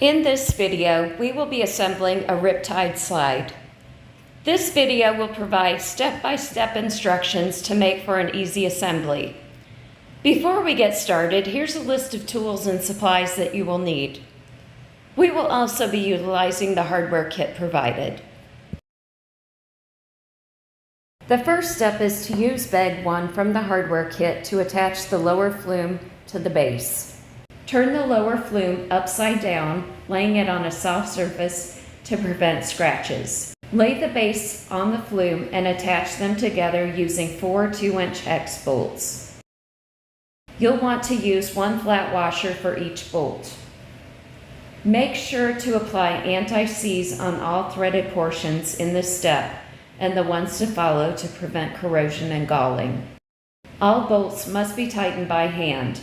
In this video, we will be assembling a Riptide slide. This video will provide step-by-step instructions to make for an easy assembly. Before we get started, here's a list of tools and supplies that you will need. We will also be utilizing the hardware kit provided. The first step is to use bag 1 from the hardware kit to attach the lower flume to the base. Turn the lower flume upside down, laying it on a soft surface to prevent scratches. Lay the base on the flume and attach them together using 4 2-inch hex bolts. You'll want to use 1 flat washer for each bolt. Make sure to apply anti-seize on all threaded portions in this step and the ones to follow to prevent corrosion and galling. All bolts must be tightened by hand.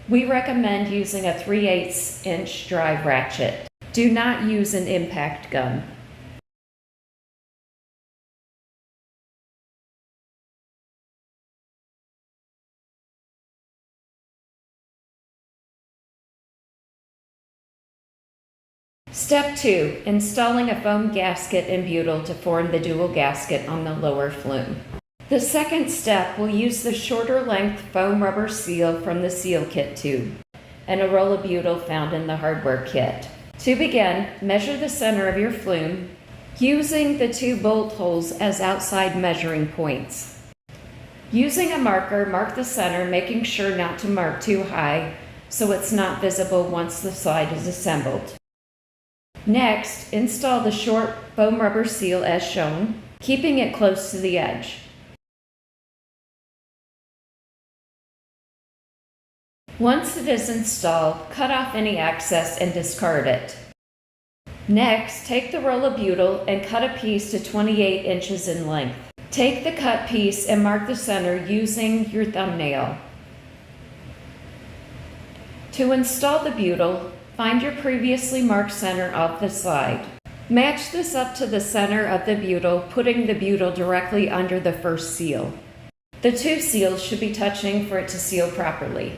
We recommend using a 3/8-inch drive ratchet. Do not use an impact gun. Step 2. Installing a foam gasket and butyl to form the dual gasket on the lower flume. The second step will use the shorter length foam rubber seal from the seal kit tube and a roll of butyl found in the hardware kit. To begin, measure the center of your flume using the 2 bolt holes as outside measuring points. Using a marker, mark the center, making sure not to mark too high so it's not visible once the slide is assembled. Next, install the short foam rubber seal as shown, keeping it close to the edge. Once it is installed, cut off any excess and discard it. Next, take the roll of butyl and cut a piece to 28 inches in length. Take the cut piece and mark the center using your thumbnail. To install the butyl, find your previously marked center of the slide. Match this up to the center of the butyl, putting the butyl directly under the first seal. The 2 seals should be touching for it to seal properly.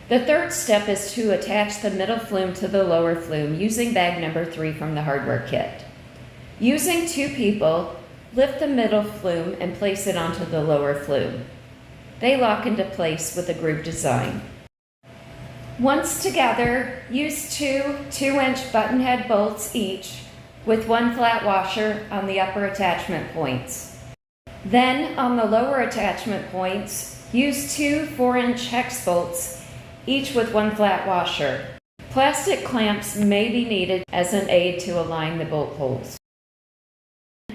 The third step is to attach the middle flume to the lower flume using bag number 3 from the hardware kit. Using 2 people, lift the middle flume and place it onto the lower flume. They lock into place with a groove design. Once together, use 2 2-inch button head bolts each with 1 flat washer on the upper attachment points. Then, on the lower attachment points, use 2 4-inch hex bolts each with 1 flat washer. Plastic clamps may be needed as an aid to align the bolt holes.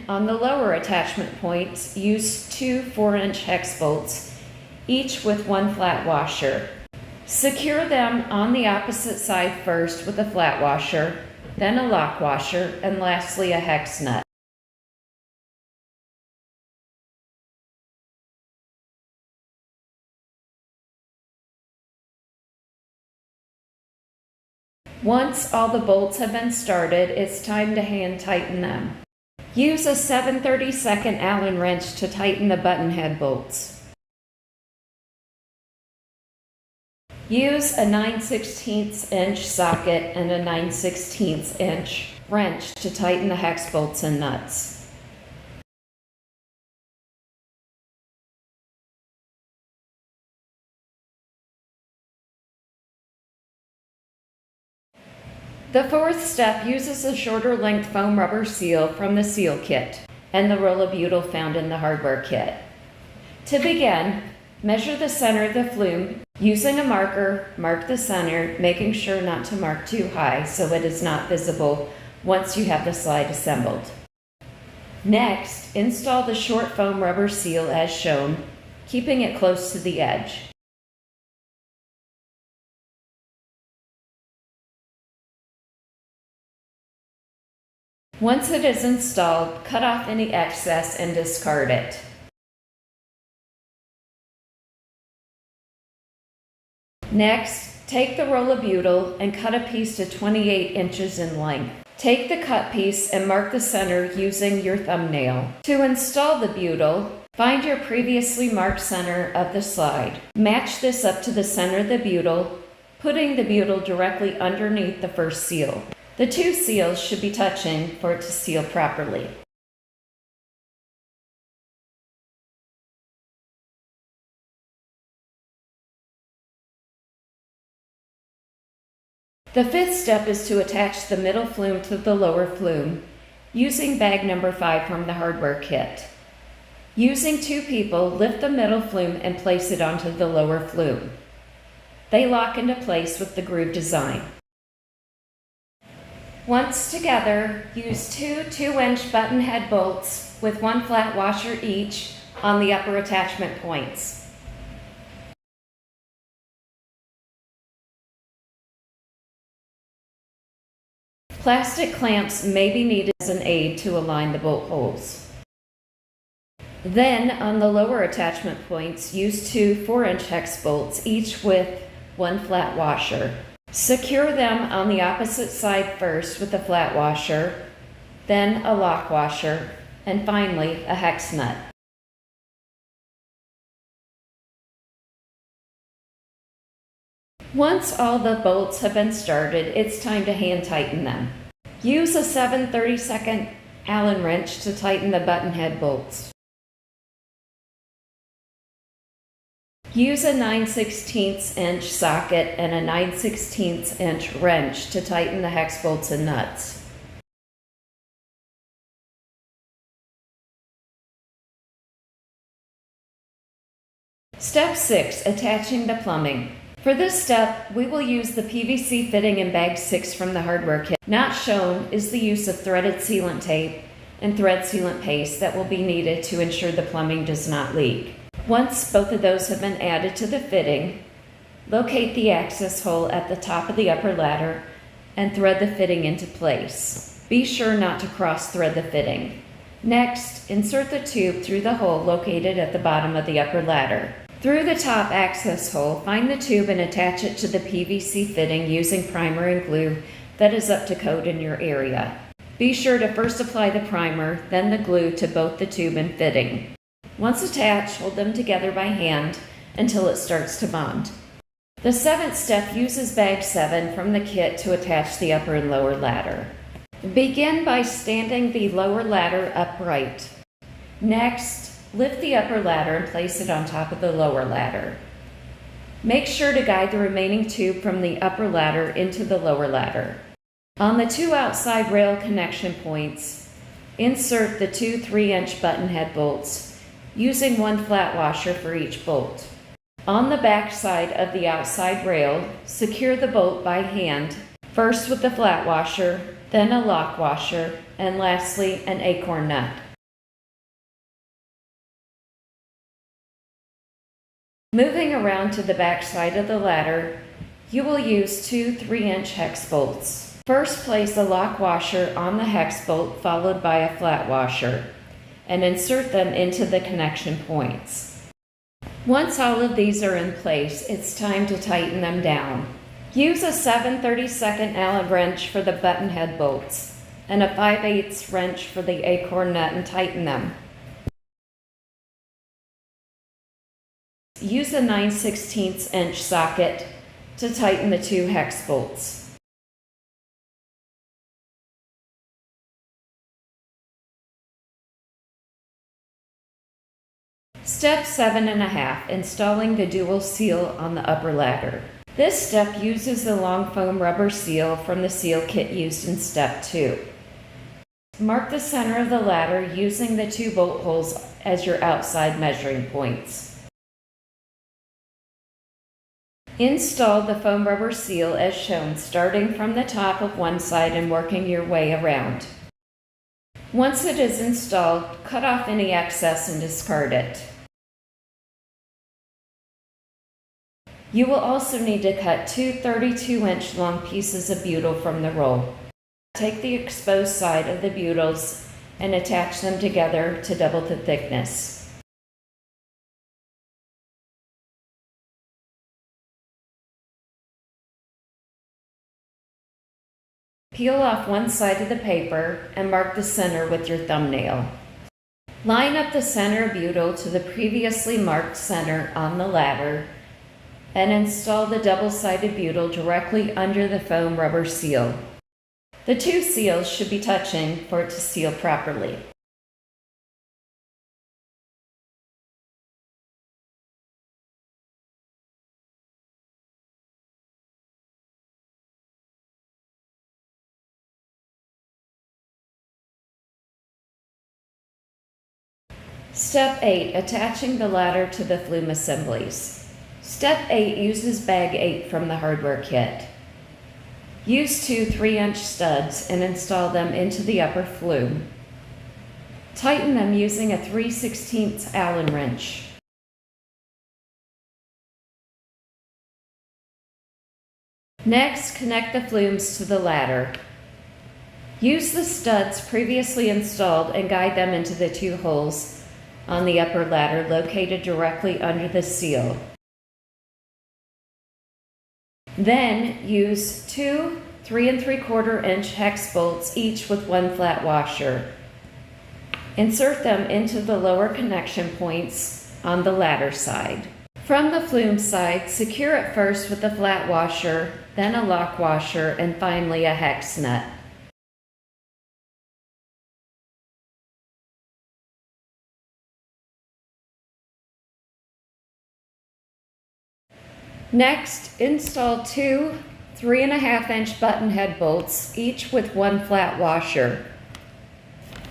On the lower attachment points, use 2 4-inch hex bolts, each with 1 flat washer. Secure them on the opposite side first with a flat washer, then a lock washer, and lastly a hex nut. Once all the bolts have been started, it's time to hand tighten them. Use a 7/32 Allen wrench to tighten the button head bolts. Use a 9/16 inch socket and a 9/16 inch wrench to tighten the hex bolts and nuts. The fourth step uses a shorter length foam rubber seal from the seal kit and the roll of butyl found in the hardware kit. To begin, measure the center of the flume. Using a marker, mark the center, making sure not to mark too high so it is not visible once you have the slide assembled. Next, install the short foam rubber seal as shown, keeping it close to the edge. Once it is installed, cut off any excess and discard it. Next, Take the roll of butyl and cut a piece to 28 inches in length. Take the cut piece and mark the center using your thumbnail. To install the butyl, find your previously marked center of the slide. Match this up to the center of the butyl, putting the butyl directly underneath the first seal. The two seals should be touching for it to seal properly. The fifth step is to attach the middle flume to the lower flume using bag number 5 from the hardware kit. Using 2 people, lift the middle flume and place it onto the lower flume. They lock into place with the groove design. Once together, use 2 2-inch button head bolts with 1 flat washer each on the upper attachment points. Plastic clamps may be needed as an aid to align the bolt holes. Then, on the lower attachment points, use 2 4-inch hex bolts, each with 1 flat washer. Secure them on the opposite side first with a flat washer, then a lock washer, and finally a hex nut. Once all the bolts have been started, it's time to hand tighten them. Use a 7/32 Allen wrench to tighten the button head bolts. Use a 9/16 inch socket and a 9/16 inch wrench to tighten the hex bolts and nuts. Step 6. Attaching the plumbing. For this step, we will use the PVC fitting in bag 6 from the hardware kit. Not shown is the use of threaded sealant tape and thread sealant paste that will be needed to ensure the plumbing does not leak. Once both of those have been added to the fitting, locate the access hole at the top of the upper ladder and thread the fitting into place. Be sure not to cross-thread the fitting. Next, insert the tube through the hole located at the bottom of the upper ladder. Through the top access hole, find the tube and attach it to the PVC fitting using primer and glue that is up to code in your area. Be sure to first apply the primer, then the glue to both the tube and fitting. Once attached, hold them together by hand until it starts to bond. The 7th step uses bag 7 from the kit to attach the upper and lower ladder. Begin by standing the lower ladder upright. Next, lift the upper ladder and place it on top of the lower ladder. Make sure to guide the remaining tube from the upper ladder into the lower ladder. On the 2 outside rail connection points, insert the 2 3-inch button head bolts, using 1 flat washer for each bolt. On the back side of the outside rail, secure the bolt by hand, first with the flat washer, then a lock washer, and lastly an acorn nut. Moving around to the back side of the ladder, you will use 2 3-inch hex bolts. First, place a lock washer on the hex bolt followed by a flat washer, and insert them into the connection points. Once all of these are in place, it's time to tighten them down. Use a 7/32 Allen wrench for the button head bolts, and a 5/8 wrench for the acorn nut and tighten them. Use a 9/16 inch socket to tighten the 2 hex bolts. Step 7.5. Installing the dual seal on the upper ladder. This step uses the long foam rubber seal from the seal kit used in step 2. Mark the center of the ladder using the 2 bolt holes as your outside measuring points. Install the foam rubber seal as shown, starting from the top of one side and working your way around. Once it is installed, cut off any excess and discard it. You will also need to cut 2 32-inch long pieces of butyl from the roll. Take the exposed side of the butyls and attach them together to double the thickness. Peel off one side of the paper and mark the center with your thumbnail. Line up the center butyl to the previously marked center on the ladder and install the double-sided butyl directly under the foam rubber seal. The two seals should be touching for it to seal properly. Step 8. Attaching the ladder to the flume assemblies. Step 8 uses bag 8 from the hardware kit. Use two 3-inch studs and install them into the upper flume. Tighten them using a 3/16 Allen wrench. Next, connect the flumes to the ladder. Use the studs previously installed and guide them into the two holes on the upper ladder located directly under the seal. Then use two 3 3/4 inch hex bolts, each with one flat washer. Insert them into the lower connection points on the ladder side. From the flume side, secure it first with a flat washer, then a lock washer, and finally a hex nut. Next, install two 3 1/2 inch button head bolts, each with one flat washer.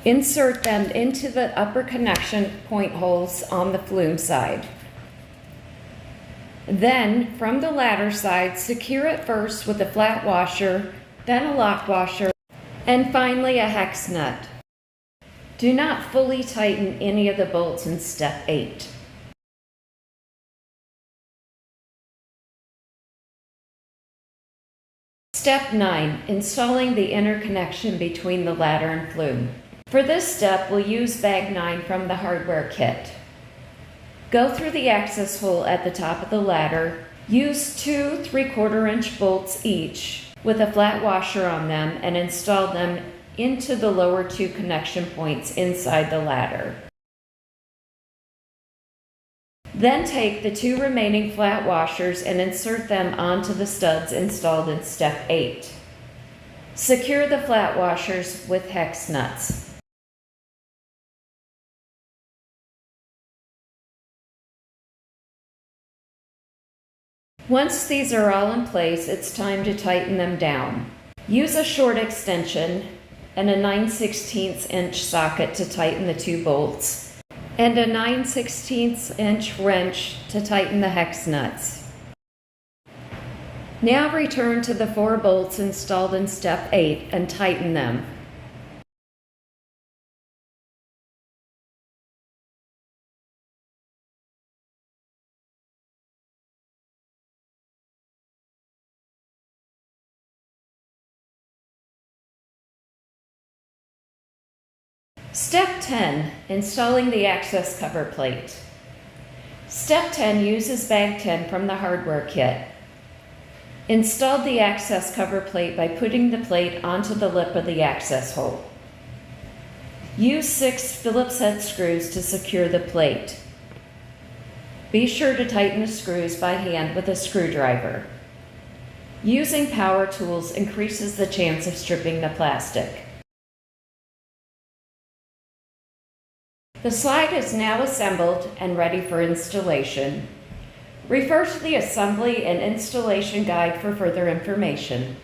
Insert them into the upper connection point holes on the flume side. Then, from the ladder side, secure it first with a flat washer, then a lock washer, and finally a hex nut. Do not fully tighten any of the bolts in step 8. Step 9. Installing the interconnection between the ladder and flume. For this step, we'll use bag 9 from the hardware kit. Go through the access hole at the top of the ladder. Use two 3/4 inch bolts each with a flat washer on them and install them into the lower two connection points inside the ladder. Then take the two remaining flat washers and insert them onto the studs installed in step 8. Secure the flat washers with hex nuts. Once these are all in place, it's time to tighten them down. Use a short extension and a 9/16 inch socket to tighten the two bolts, and a 9/16 inch wrench to tighten the hex nuts. Now return to the 4 bolts installed in step 8 and tighten them. Step 10. Installing the access cover plate. Step 10 uses bag 10 from the hardware kit. Install the access cover plate by putting the plate onto the lip of the access hole. Use 6 Phillips head screws to secure the plate. Be sure to tighten the screws by hand with a screwdriver. Using power tools increases the chance of stripping the plastic. The slide is now assembled and ready for installation. Refer to the assembly and installation guide for further information.